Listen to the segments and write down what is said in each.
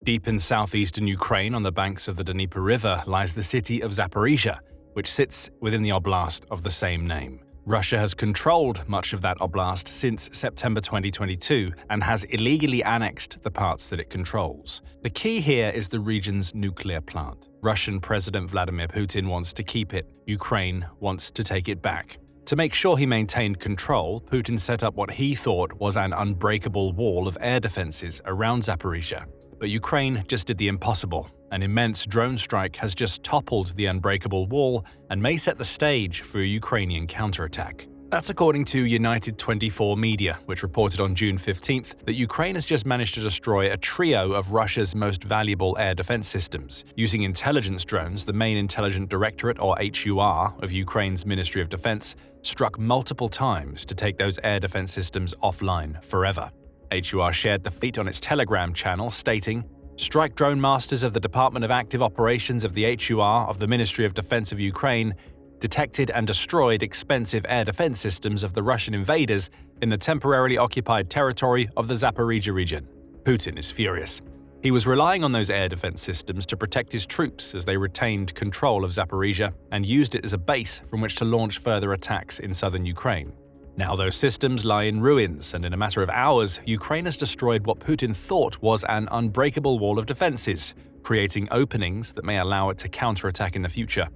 Deep in southeastern Ukraine on the banks of the Dnieper River lies the city of Zaporizhzhia, which sits within the oblast of the same name. Russia has controlled much of that oblast since September 2022 and has illegally annexed the parts that it controls. The key here is the region's nuclear plant. Russian President Vladimir Putin wants to keep it. Ukraine wants to take it back. To make sure he maintained control, Putin set up what he thought was an unbreakable wall of air defenses around Zaporizhzhia. But Ukraine just did the impossible. An immense drone strike has just toppled the unbreakable wall and may set the stage for a Ukrainian counterattack. That's according to United 24 Media, which reported on June 15th that Ukraine has just managed to destroy a trio of Russia's most valuable air defense systems. Using intelligence drones, the main intelligence directorate, or HUR, of Ukraine's Ministry of Defense struck multiple times to take those air defense systems offline forever. HUR shared the feat on its Telegram channel, stating, "Strike drone masters of the Department of Active Operations of the HUR of the Ministry of Defense of Ukraine detected and destroyed expensive air defense systems of the Russian invaders in the temporarily occupied territory of the Zaporizhzhia region." Putin is furious. He was relying on those air defense systems to protect his troops as they retained control of Zaporizhzhia and used it as a base from which to launch further attacks in southern Ukraine. Now those systems lie in ruins, and in a matter of hours, Ukraine has destroyed what Putin thought was an unbreakable wall of defenses, creating openings that may allow it to counterattack in the future.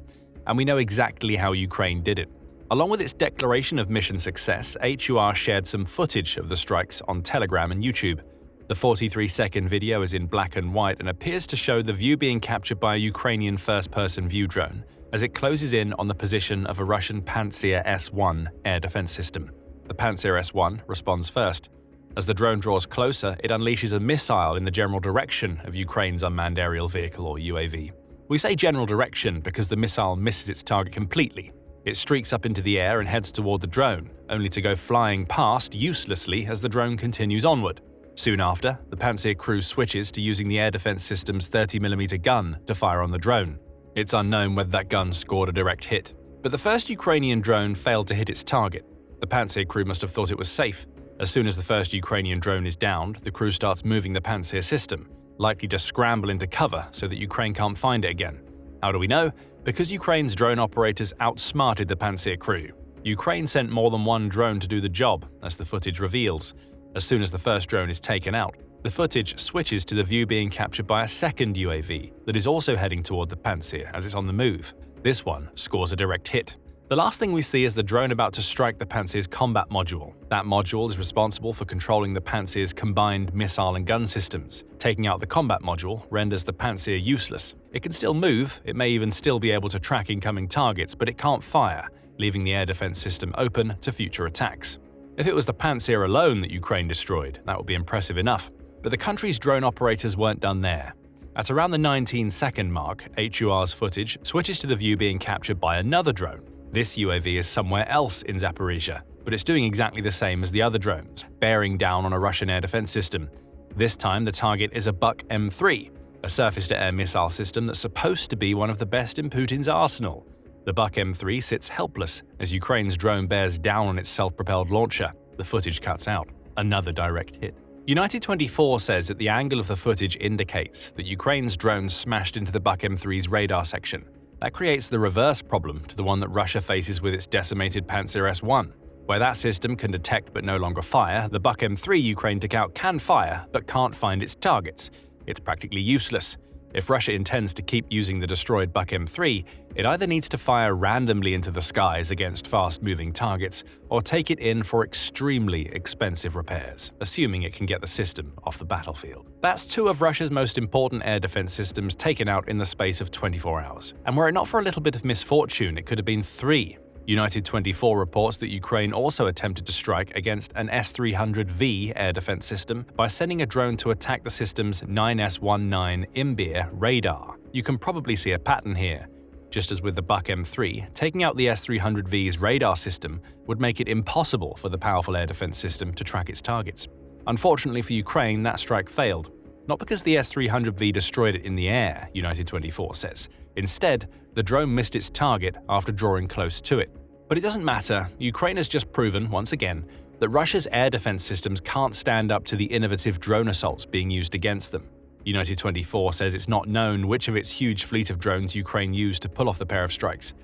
And we know exactly how Ukraine did it. Along with its declaration of mission success, HUR shared some footage of the strikes on Telegram and YouTube. The 43-second video is in black and white and appears to show the view being captured by a Ukrainian first-person view drone as it closes in on the position of a Russian Pantsir-S1 air defense system. The Pantsir-S1 responds first. As the drone draws closer, it unleashes a missile in the general direction of Ukraine's unmanned aerial vehicle, or UAV. We say general direction because the missile misses its target completely. It streaks up into the air and heads toward the drone, only to go flying past uselessly as the drone continues onward. Soon after, the Pantsir crew switches to using the air defense system's 30mm gun to fire on the drone. It's unknown whether that gun scored a direct hit, but the first Ukrainian drone failed to hit its target. The Pantsir crew must have thought it was safe. As soon as the first Ukrainian drone is downed, the crew starts moving the Pantsir system, likely to scramble into cover so that Ukraine can't find it again. How do we know? Because Ukraine's drone operators outsmarted the Pantsir crew. Ukraine sent more than one drone to do the job, as the footage reveals. As soon as the first drone is taken out, the footage switches to the view being captured by a second UAV that is also heading toward the Pantsir as it's on the move. This one scores a direct hit. The last thing we see is the drone about to strike the Pantsir's combat module. That module is responsible for controlling the Pantsir's combined missile and gun systems. Taking out the combat module renders the Pantsir useless. It can still move, it may even still be able to track incoming targets, but it can't fire, leaving the air defense system open to future attacks. If it was the Pantsir alone that Ukraine destroyed, that would be impressive enough. But the country's drone operators weren't done there. At around the 19-second mark, HUR's footage switches to the view being captured by another drone. This UAV is somewhere else in Zaporizhzhia, but it's doing exactly the same as the other drones, bearing down on a Russian air defense system. This time the target is a Buk-M3, a surface-to-air missile system that's supposed to be one of the best in Putin's arsenal. The Buk-M3 sits helpless as Ukraine's drone bears down on its self-propelled launcher. The footage cuts out. Another direct hit. United 24 says that the angle of the footage indicates that Ukraine's drone smashed into the Buk-M3's radar section. That creates the reverse problem to the one that Russia faces with its decimated Pantsir-S1. Where that system can detect but no longer fire, the Buk-M3 Ukraine took out can fire but can't find its targets. It's practically useless. If Russia intends to keep using the destroyed Buk-M3, it either needs to fire randomly into the skies against fast-moving targets or take it in for extremely expensive repairs, assuming it can get the system off the battlefield. That's two of Russia's most important air defense systems taken out in the space of 24 hours. And were it not for a little bit of misfortune, it could have been three. United 24 reports that Ukraine also attempted to strike against an S-300V air defense system by sending a drone to attack the system's 9S-19 Imbir radar. You can probably see a pattern here. Just as with the Buk-M3, taking out the S-300V's radar system would make it impossible for the powerful air defense system to track its targets. Unfortunately for Ukraine, that strike failed. Not because the S-300V destroyed it in the air, United 24 says. Instead, the drone missed its target after drawing close to it. But it doesn't matter. Ukraine has just proven, once again, that Russia's air defense systems can't stand up to the innovative drone assaults being used against them. United24 says it's not known which of its huge fleet of drones Ukraine used to pull off the pair of strikes.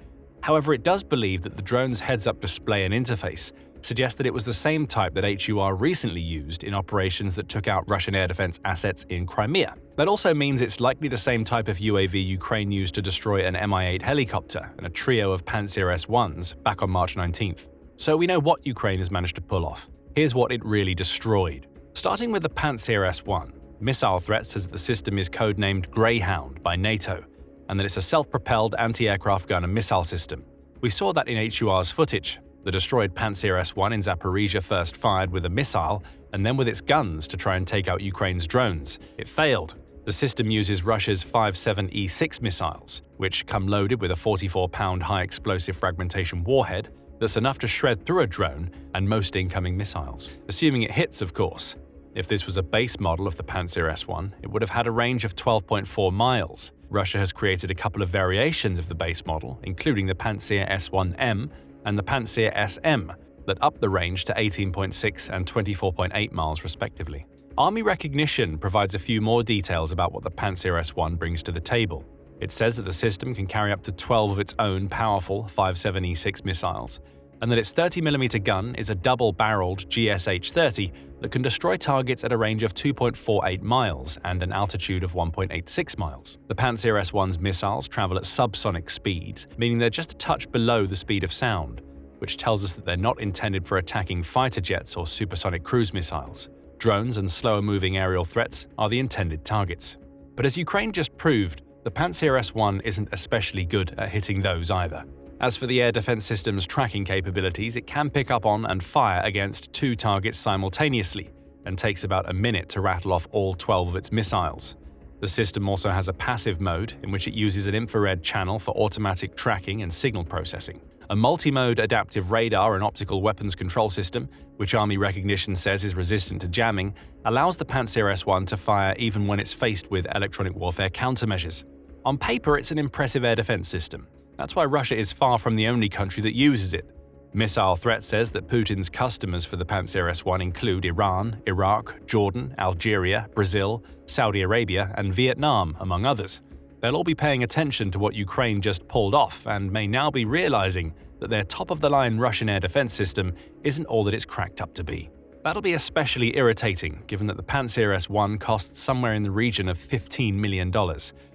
However, it does believe that the drone's heads-up display and interface suggest that it was the same type that HUR recently used in operations that took out Russian air defense assets in Crimea. That also means it's likely the same type of UAV Ukraine used to destroy an Mi-8 helicopter and a trio of Pantsir-S1s back on March 19th. So we know what Ukraine has managed to pull off. Here's what it really destroyed. Starting with the Pantsir-S1, Missile Threat says that the system is codenamed Greyhound by NATO, and that it's a self-propelled anti-aircraft gun and missile system. We saw that in HUR's footage. The destroyed Pantsir-S1 in Zaporizhzhia first fired with a missile and then with its guns to try and take out Ukraine's drones. It failed. The system uses Russia's 57E6 missiles, which come loaded with a 44-pound high-explosive fragmentation warhead that's enough to shred through a drone and most incoming missiles. Assuming it hits, of course. If this was a base model of the Pantsir-S1, it would have had a range of 12.4 miles. Russia has created a couple of variations of the base model, including the Pantsir-S1M and the Pantsir-SM, that up the range to 18.6 and 24.8 miles respectively. Army Recognition provides a few more details about what the Pantsir-S1 brings to the table. It says that the system can carry up to 12 of its own powerful 57E6 missiles, and that its 30mm gun is a double-barreled GSH-30 that can destroy targets at a range of 2.48 miles and an altitude of 1.86 miles. The Pantsir-S1's missiles travel at subsonic speeds, meaning they're just a touch below the speed of sound, which tells us that they're not intended for attacking fighter jets or supersonic cruise missiles. Drones and slower-moving aerial threats are the intended targets. But as Ukraine just proved, the Pantsir-S1 isn't especially good at hitting those either. As for the air defense system's tracking capabilities, it can pick up on and fire against 2 targets simultaneously, and takes about a minute to rattle off all 12 of its missiles. The system also has a passive mode, in which it uses an infrared channel for automatic tracking and signal processing. A multi-mode adaptive radar and optical weapons control system, which Army Recognition says is resistant to jamming, allows the Pantsir-S1 to fire even when it's faced with electronic warfare countermeasures. On paper, it's an impressive air defense system. That's why Russia is far from the only country that uses it. Missile Threat says that Putin's customers for the Pantsir-S1 include Iran, Iraq, Jordan, Algeria, Brazil, Saudi Arabia, and Vietnam, among others. They'll all be paying attention to what Ukraine just pulled off and may now be realizing that their top-of-the-line Russian air defense system isn't all that it's cracked up to be. That'll be especially irritating, given that the Pantsir-S1 costs somewhere in the region of $15 million,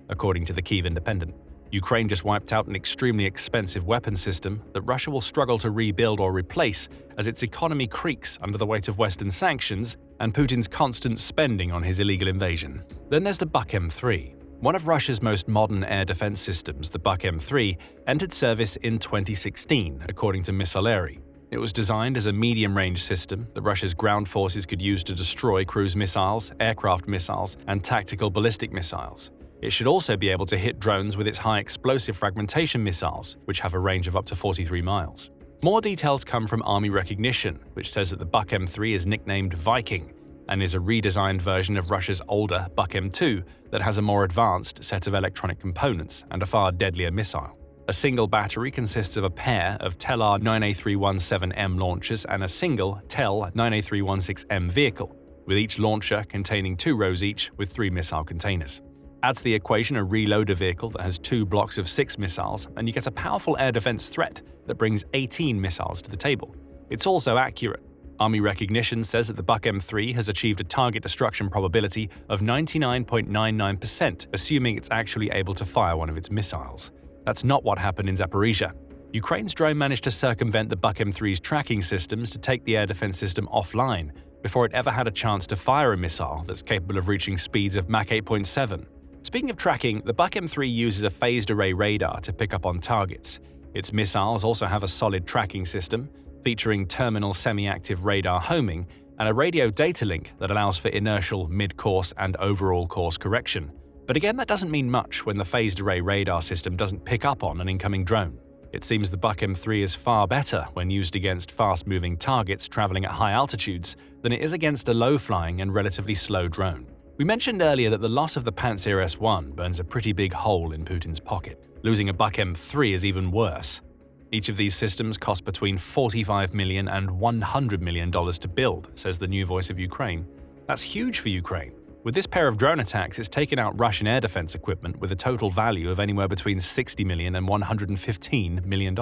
according to the Kyiv Independent. Ukraine just wiped out an extremely expensive weapon system that Russia will struggle to rebuild or replace as its economy creaks under the weight of Western sanctions and Putin's constant spending on his illegal invasion. Then there's the Buk-M3. One of Russia's most modern air defense systems, the Buk-M3, entered service in 2016, according to Missilery. It was designed as a medium-range system that Russia's ground forces could use to destroy cruise missiles, aircraft missiles, and tactical ballistic missiles. It should also be able to hit drones with its high-explosive fragmentation missiles, which have a range of up to 43 miles. More details come from Army Recognition, which says that the Buk-M3 is nicknamed Viking and is a redesigned version of Russia's older Buk-M2 that has a more advanced set of electronic components and a far deadlier missile. A single battery consists of a pair of Tel-Ar 9A317M launchers and a single Tel 9A316M vehicle, with each launcher containing 2 rows each with 3 missile containers. Add to the equation a reloader vehicle that has 2 blocks of 6 missiles, and you get a powerful air defense threat that brings 18 missiles to the table. It's also accurate. Army Recognition says that the Buk-M3 has achieved a target destruction probability of 99.99%, assuming it's actually able to fire one of its missiles. That's not what happened in Zaporizhzhia. Ukraine's drone managed to circumvent the Buk-M3's tracking systems to take the air defense system offline before it ever had a chance to fire a missile that's capable of reaching speeds of Mach 8.7. Speaking of tracking, the Buk-M3 uses a phased array radar to pick up on targets. Its missiles also have a solid tracking system, featuring terminal semi-active radar homing and a radio data link that allows for inertial, mid-course, and overall course correction. But again, that doesn't mean much when the phased array radar system doesn't pick up on an incoming drone. It seems the Buk-M3 is far better when used against fast-moving targets traveling at high altitudes than it is against a low-flying and relatively slow drone. We mentioned earlier that the loss of the Pantsir-S1 burns a pretty big hole in Putin's pocket. Losing a Buk-M3 is even worse. Each of these systems cost between $45 million and $100 million to build, says the new voice of Ukraine. That's huge for Ukraine. With this pair of drone attacks, it's taken out Russian air defense equipment with a total value of anywhere between $60 million and $115 million.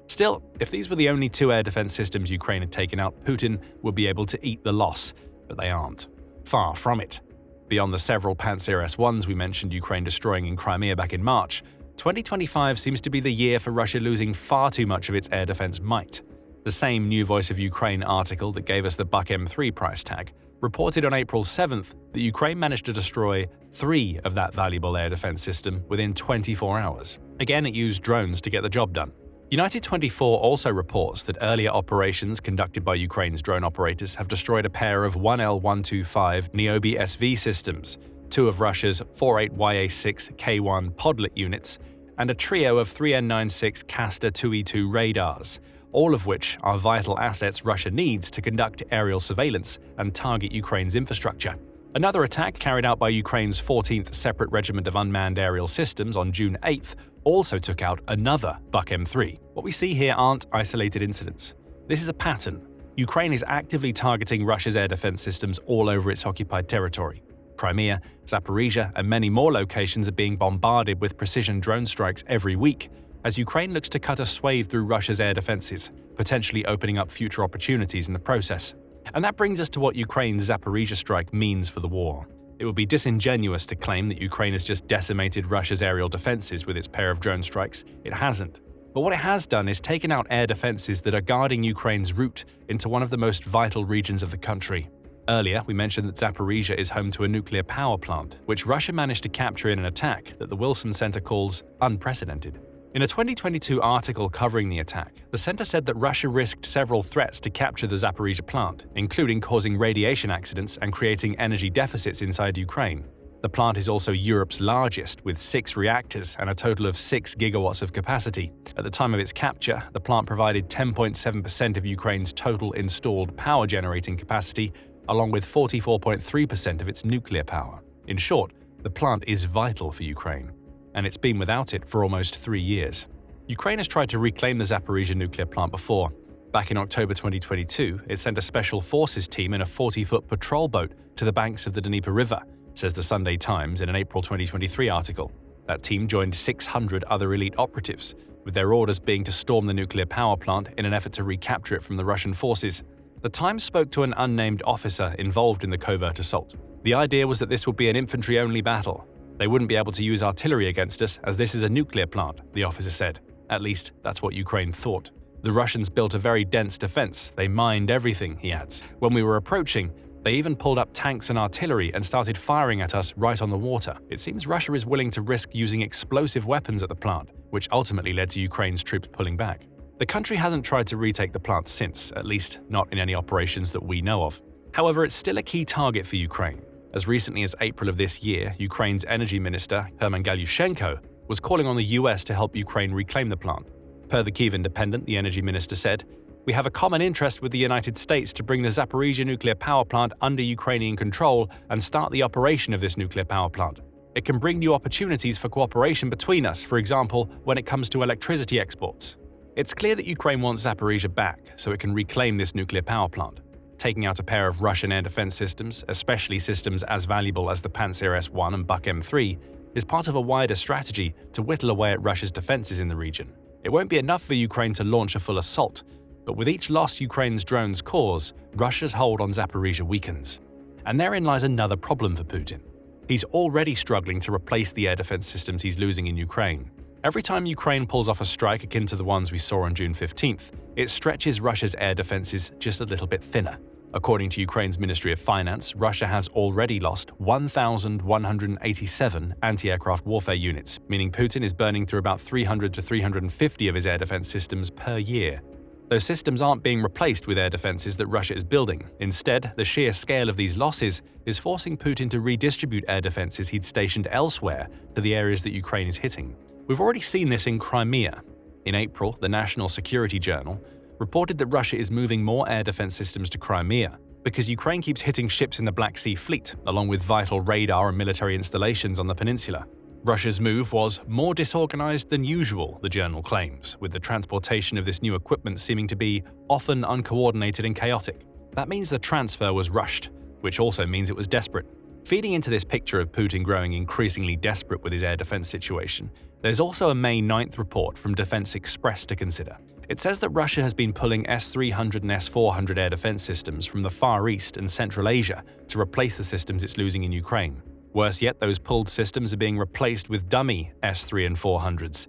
Still, if these were the only two air defense systems Ukraine had taken out, Putin would be able to eat the loss, but they aren't. Far from it. Beyond the several Pantsir-S1s we mentioned Ukraine destroying in Crimea back in March, 2025 seems to be the year for Russia losing far too much of its air defense might. The same New Voice of Ukraine article that gave us the Buk-M3 price tag reported on April 7th that Ukraine managed to destroy 3 of that valuable air defense system within 24 hours. Again, it used drones to get the job done. United 24 also reports that earlier operations conducted by Ukraine's drone operators have destroyed a pair of 1L125 Niobe SV systems, 2 of Russia's 48YA6 K1 podlet units, and a trio of 3N96 Castor 2E2 radars, all of which are vital assets Russia needs to conduct aerial surveillance and target Ukraine's infrastructure. Another attack carried out by Ukraine's 14th Separate Regiment of Unmanned Aerial Systems on June 8th also took out another Buk-M3. What we see here aren't isolated incidents. This is a pattern. Ukraine is actively targeting Russia's air defense systems all over its occupied territory. Crimea, Zaporizhzhia, and many more locations are being bombarded with precision drone strikes every week, as Ukraine looks to cut a swathe through Russia's air defenses, potentially opening up future opportunities in the process. And that brings us to what Ukraine's Zaporizhzhia strike means for the war. It would be disingenuous to claim that Ukraine has just decimated Russia's aerial defenses with its pair of drone strikes. It hasn't. But what it has done is taken out air defenses that are guarding Ukraine's route into one of the most vital regions of the country. Earlier, we mentioned that Zaporizhzhia is home to a nuclear power plant, which Russia managed to capture in an attack that the Wilson Center calls unprecedented. In a 2022 article covering the attack, the center said that Russia risked several threats to capture the Zaporizhzhia plant, including causing radiation accidents and creating energy deficits inside Ukraine. The plant is also Europe's largest, with 6 reactors and a total of 6 gigawatts of capacity. At the time of its capture, the plant provided 10.7% of Ukraine's total installed power generating capacity, along with 44.3% of its nuclear power. In short, the plant is vital for Ukraine, and it's been without it for almost 3 years. Ukraine has tried to reclaim the Zaporizhzhia nuclear plant before. Back in October 2022, it sent a special forces team in a 40-foot patrol boat to the banks of the Dnieper River, says the Sunday Times in an April 2023 article. That team joined 600 other elite operatives, with their orders being to storm the nuclear power plant in an effort to recapture it from the Russian forces. The Times spoke to an unnamed officer involved in the covert assault. The idea was that this would be an infantry-only battle. They wouldn't be able to use artillery against us, as this is a nuclear plant, the officer said. At least, that's what Ukraine thought. The Russians built a very dense defense. They mined everything, he adds. When we were approaching, they even pulled up tanks and artillery and started firing at us right on the water. It seems Russia is willing to risk using explosive weapons at the plant, which ultimately led to Ukraine's troops pulling back. The country hasn't tried to retake the plant since, at least not in any operations that we know of. However, it's still a key target for Ukraine. As recently as April of this year, Ukraine's energy minister, Herman Galyushenko, was calling on the US to help Ukraine reclaim the plant. Per the Kyiv Independent, the energy minister said, "We have a common interest with the United States to bring the Zaporizhzhia nuclear power plant under Ukrainian control and start the operation of this nuclear power plant. It can bring new opportunities for cooperation between us, for example, when it comes to electricity exports." It's clear that Ukraine wants Zaporizhzhia back so it can reclaim this nuclear power plant. Taking out a pair of Russian air defense systems, especially systems as valuable as the Pantsir-S1 and Buk-M3, is part of a wider strategy to whittle away at Russia's defenses in the region. It won't be enough for Ukraine to launch a full assault, but with each loss Ukraine's drones cause, Russia's hold on Zaporizhzhia weakens. And therein lies another problem for Putin. He's already struggling to replace the air defense systems he's losing in Ukraine. Every time Ukraine pulls off a strike akin to the ones we saw on June 15th, it stretches Russia's air defenses just a little bit thinner. According to Ukraine's Ministry of Finance, Russia has already lost 1,187 anti-aircraft warfare units, meaning Putin is burning through about 300 to 350 of his air defense systems per year. Those systems aren't being replaced with air defenses that Russia is building. Instead, the sheer scale of these losses is forcing Putin to redistribute air defenses he'd stationed elsewhere to the areas that Ukraine is hitting. We've already seen this in Crimea. In April, the National Security Journal reported that Russia is moving more air defense systems to Crimea because Ukraine keeps hitting ships in the Black Sea Fleet, along with vital radar and military installations on the peninsula. Russia's move was more disorganized than usual, the journal claims, with the transportation of this new equipment seeming to be often uncoordinated and chaotic. That means the transfer was rushed, which also means it was desperate. Feeding into this picture of Putin growing increasingly desperate with his air defense situation, there's also a May 9th report from Defense Express to consider. It says that Russia has been pulling S-300 and S-400 air defense systems from the Far East and Central Asia to replace the systems it's losing in Ukraine. Worse yet, those pulled systems are being replaced with dummy S-3 and 400s.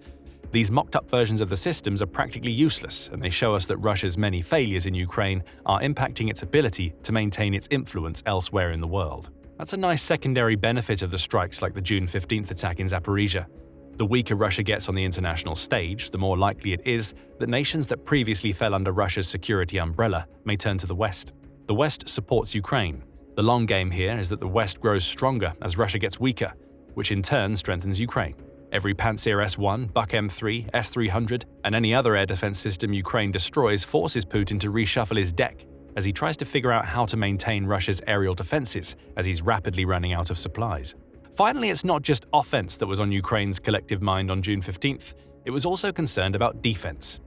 These mocked-up versions of the systems are practically useless, and they show us that Russia's many failures in Ukraine are impacting its ability to maintain its influence elsewhere in the world. That's a nice secondary benefit of the strikes like the June 15th attack in Zaporizhzhia. The weaker Russia gets on the international stage, the more likely it is that nations that previously fell under Russia's security umbrella may turn to the West. The West supports Ukraine. The long game here is that the West grows stronger as Russia gets weaker, which in turn strengthens Ukraine. Every Pantsir-S1, Buk-M3, S-300, and any other air defense system Ukraine destroys forces Putin to reshuffle his deck as he tries to figure out how to maintain Russia's aerial defenses as he's rapidly running out of supplies. Finally, it's not just offense that was on Ukraine's collective mind on June 15th, it was also concerned about defense.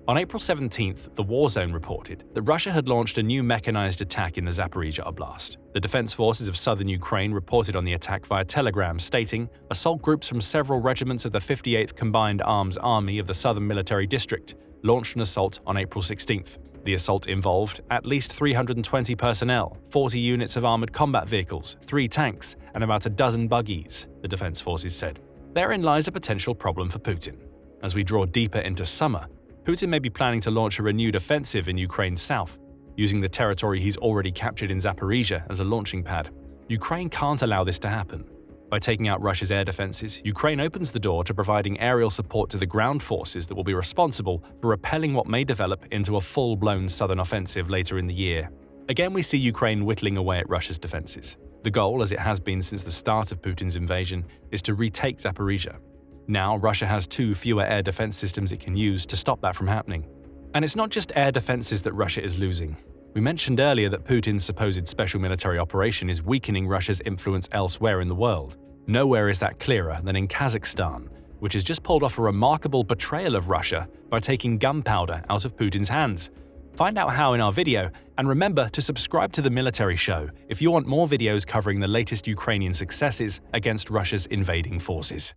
On April 17th, the War Zone reported that Russia had launched a new mechanized attack in the Zaporizhzhia Oblast. The defense forces of southern Ukraine reported on the attack via Telegram, stating, "Assault groups from several regiments of the 58th Combined Arms Army of the Southern Military District launched an assault on April 16th. The assault involved at least 320 personnel, 40 units of armored combat vehicles, 3 tanks, and about a dozen buggies," the defense forces said. Therein lies a potential problem for Putin. As we draw deeper into summer, Putin may be planning to launch a renewed offensive in Ukraine's south, using the territory he's already captured in Zaporizhzhia as a launching pad. Ukraine can't allow this to happen. By taking out Russia's air defenses, Ukraine opens the door to providing aerial support to the ground forces that will be responsible for repelling what may develop into a full-blown southern offensive later in the year. Again, we see Ukraine whittling away at Russia's defenses. The goal, as it has been since the start of Putin's invasion, is to retake Zaporizhzhia. Now, Russia has 2 fewer air defense systems it can use to stop that from happening. And it's not just air defenses that Russia is losing. We mentioned earlier that Putin's supposed special military operation is weakening Russia's influence elsewhere in the world. Nowhere is that clearer than in Kazakhstan, which has just pulled off a remarkable betrayal of Russia by taking gunpowder out of Putin's hands. Find out how in our video, and remember to subscribe to The Military Show if you want more videos covering the latest Ukrainian successes against Russia's invading forces.